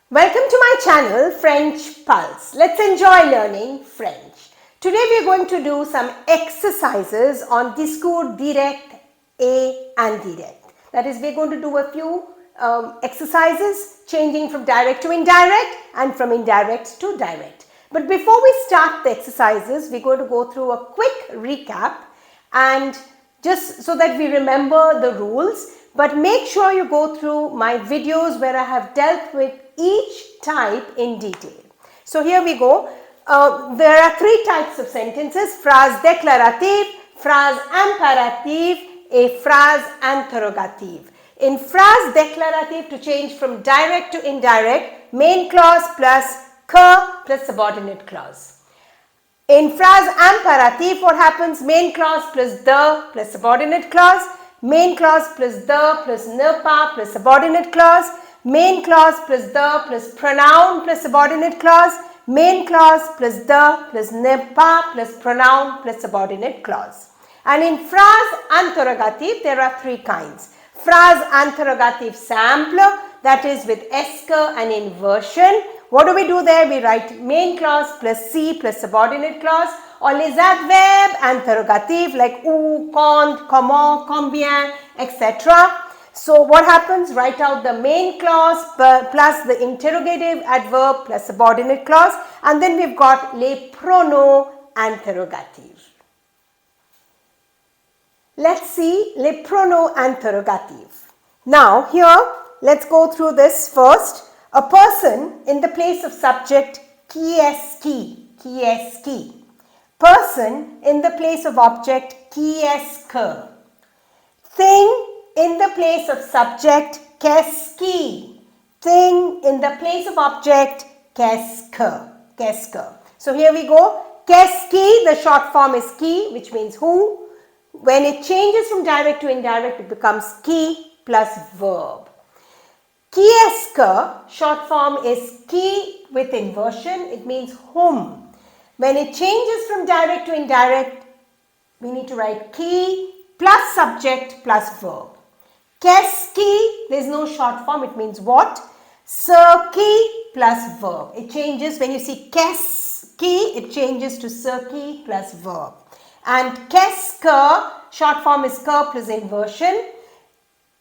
Welcome to my channel French Pulse. Let's enjoy learning French. Today we are going to do some exercises on Discours, Direct, et Indirect. That is, we are going to do a few exercises changing from direct to indirect and from indirect to direct. But before we start the exercises, we're going to go through a quick recap and just so that we remember the rules. But make sure you go through my videos where I have dealt with each type in detail. So here we go. There are three types of sentences: phrase déclarative, phrase impérative, et phrase interrogative. In phrase déclarative, to change from direct to indirect, main clause plus que plus subordinate clause. In phrase impérative, what happens? Main clause plus de plus subordinate clause, main clause plus de plus ne pas plus subordinate clause, main clause plus de plus pronoun plus subordinate clause, main clause plus de plus ne pas plus pronoun plus subordinate clause. And in phrase interrogative, there are three kinds. Phrase interrogative simple, that is with est que and inversion. What do we do there? We write main clause plus si plus subordinate clause, or les adverbes interrogative like où, quand, comment, combien, etc. So what happens? Write out the main clause plus the interrogative adverb plus subordinate clause, and then we've got les pronoms interrogatifs. Let's see les pronoms interrogatifs. Now here, let's go through this first. A person in the place of subject, qui est qui, qui est qui. Person in the place of object, qui est que. Thing in the place of subject, qu'est-ce qui. Thing in the place of object, qu'est-ce que, qu'est-ce que. So here we go. Qu'est-ce qui, the short form is qui, which means who. When it changes from direct to indirect, it becomes qui plus verb. Qui est-ce que, short form is qui with inversion, it means whom. When it changes from direct to indirect, we need to write qui plus subject plus verb. Qu'est-ce qui, there is no short form, it means what. Ce qui plus verb. It changes when you see qu'est-ce qui, it changes to ce qui plus verb. And qu'est-ce que, short form is que plus inversion.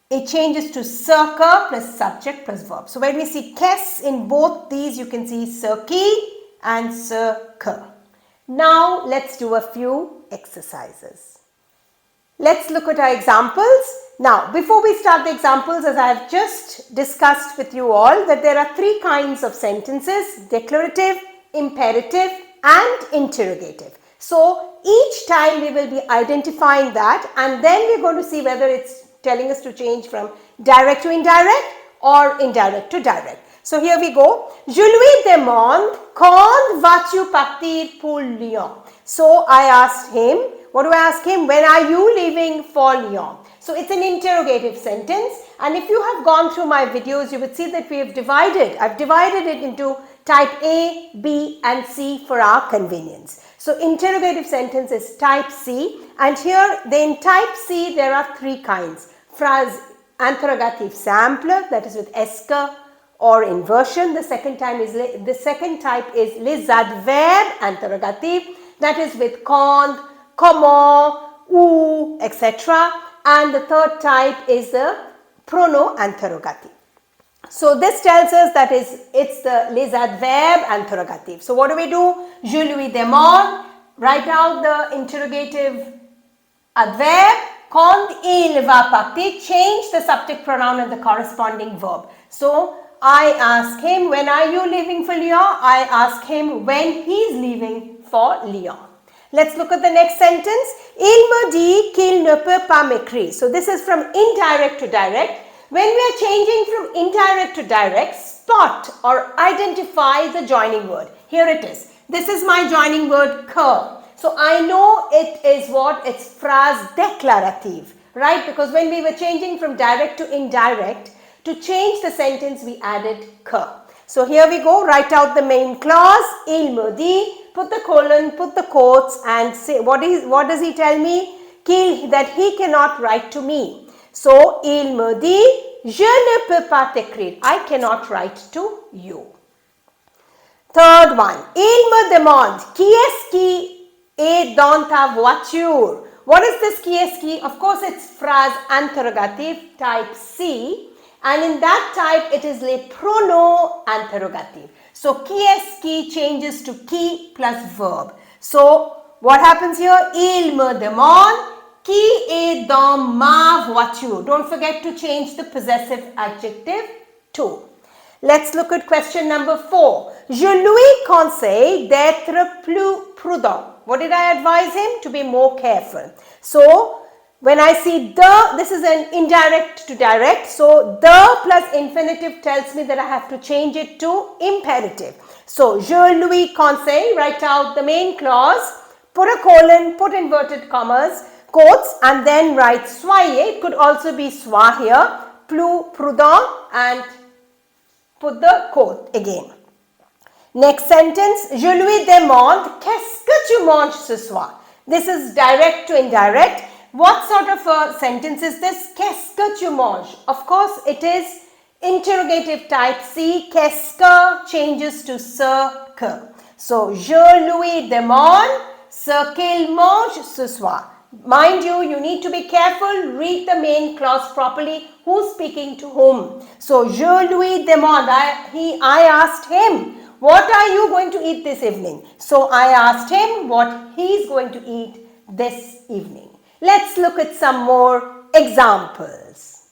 It changes to ce que plus subject plus verb. So when we see qu'est-ce in both these, you can see ce qui and ce que. Now let's do a few exercises. Let's look at our examples. Now before we start the examples, as I have just discussed with you all, that there are three kinds of sentences: declarative, imperative and interrogative. So each time we will be identifying that, and then we're going to see whether it's telling us to change from direct to indirect or indirect to direct. So here we go. Je lui demande quand vas-tu partir pour Lyon? So I asked him, what do I ask him? When are you leaving for Lyon? So it's an interrogative sentence, and if you have gone through my videos, you would see that we have I've divided it into type A, B and C for our convenience. So interrogative sentence is type C, and here in type C there are three kinds. Phrase interrogative simple, that is with est que or inversion. The second type is les adverbes interrogative, that is with quand, comment, où, etc. And the third type is the pronoun interrogative. So this tells us that it's the les adverbes interrogative. So what do we do? Je lui demande, write out the interrogative adverb. Quand il va partir, change the subject pronoun and the corresponding verb. So I ask him, when are you leaving for Lyon? I ask him when he's leaving for Lyon. Let's look at the next sentence. Il me dit qu'il ne peut pas m'écrire. So this is from indirect to direct. When we are changing from indirect to direct, spot or identify the joining word. Here it is. This is my joining word que. So I know it is what? It's phrase déclarative, right? Because when we were changing from direct to indirect, to change the sentence we added que. So here we go. Write out the main clause. Il me dit, put the colon, put the quotes and say, what does he tell me? That he cannot write to me. So il me dit, Je ne peux pas t'écrire. I cannot write to you. Third one. Il me demande, qui est-ce qui est dans ta voiture? What is this qui est-ce qui? Of course, it's phrase interrogative type C. And in that type, it is le pronom interrogative. So, qui est-ce qui changes to qui plus verb. So, what happens here? Il me demande qui est dans ma voiture. Don't forget to change the possessive adjective too. Let's look at question number 4. Je lui conseille d'être plus prudent. What did I advise him? To be more careful. So, when I see the, this is an indirect to direct. So, the plus infinitive tells me that I have to change it to imperative. So, je lui conseille, write out the main clause, put a colon, put inverted commas, quotes, and then write soyez. It could also be sois here, plus prudent, and put the quote again. Next sentence, je lui demande, qu'est-ce que tu manges ce soir? This is direct to indirect. What sort of a sentence is this? Qu'est-ce que tu manges? Of course, it is interrogative type C. Qu'est-ce que changes to ce que. So, je lui demande ce qu'il mange ce soir. Mind you, you need to be careful. Read the main clause properly. Who's speaking to whom? So, je lui demande. I asked him, what are you going to eat this evening? So, I asked him what he's going to eat this evening. Let's look at some more examples.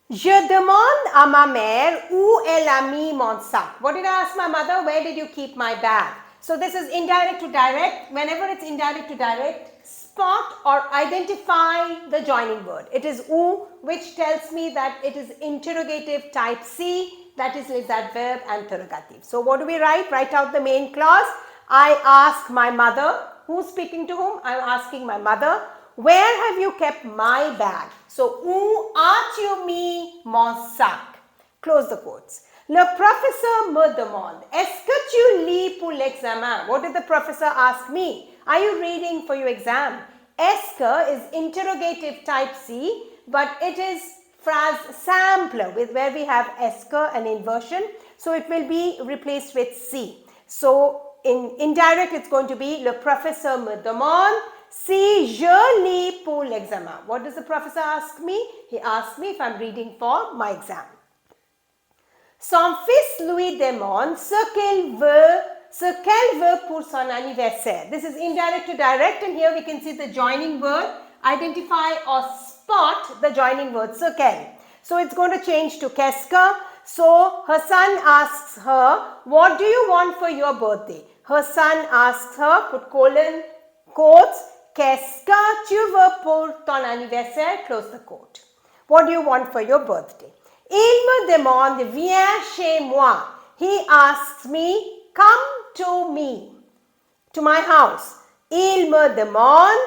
Je demande à ma mère où elle a mis mon sac. What did I ask my mother? Where did you keep my bag? So this is indirect to direct. Whenever it's indirect to direct, spot or identify the joining word. It is où, which tells me that it is interrogative type C, that is les adverb interrogative. So what do we write? Write out the main clause. I ask my mother. Who's speaking to whom? I'm asking my mother. Where have you kept my bag? So, où as-tu mis mon sac? Close the quotes. Le professeur me demande, est-ce que tu lis pour l'examen? What did the professor ask me? Are you reading for your exam? Est-ce que is interrogative type C, but it is phrase simple with where we have est-ce que, an inversion. So, it will be replaced with C. So, in indirect, it's going to be le professeur me demande si je lis pour l'examen. What does the professor ask me? He asks me if I'm reading for my exam. Son fils lui demande ce qu'elle veut pour son anniversaire. This is indirect to direct, and here we can see the joining word. Identify or spot the joining word, ce qu'elle. So it's going to change to qu'est-ce que. So her son asks her, what do you want for your birthday? Her son asks her, put colon, quotes, qu'est-ce que tu veux pour ton anniversaire? Close the quote. What do you want for your birthday? Il me demande, viens chez moi. He asks me, come to me, to my house. Il me demande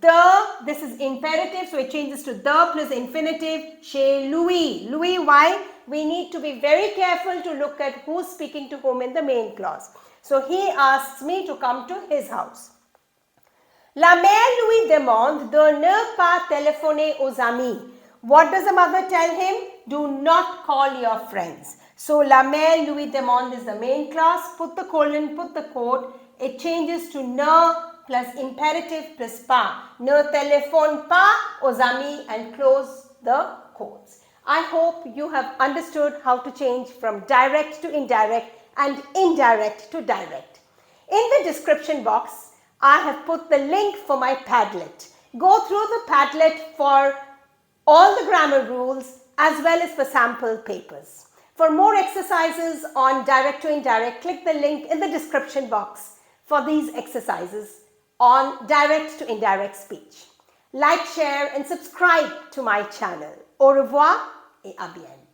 de, this is imperative, so it changes to the plus infinitive, chez lui. Lui, why? We need to be very careful to look at who's speaking to whom in the main clause. So he asks me to come to his house. La mère lui demande de ne pas téléphoner aux amis. What does the mother tell him? Do not call your friends. So, la mère lui demande is the main clause. Put the colon, put the quote. It changes to ne plus imperative plus pas. Ne téléphone pas aux amis, and close the quotes. I hope you have understood how to change from direct to indirect and indirect to direct. In the description box, I have put the link for my Padlet. Go through the Padlet for all the grammar rules as well as for sample papers. For more exercises on direct to indirect, click the link in the description box for these exercises on direct to indirect speech. Like, share and subscribe to my channel. Au revoir et à bientôt.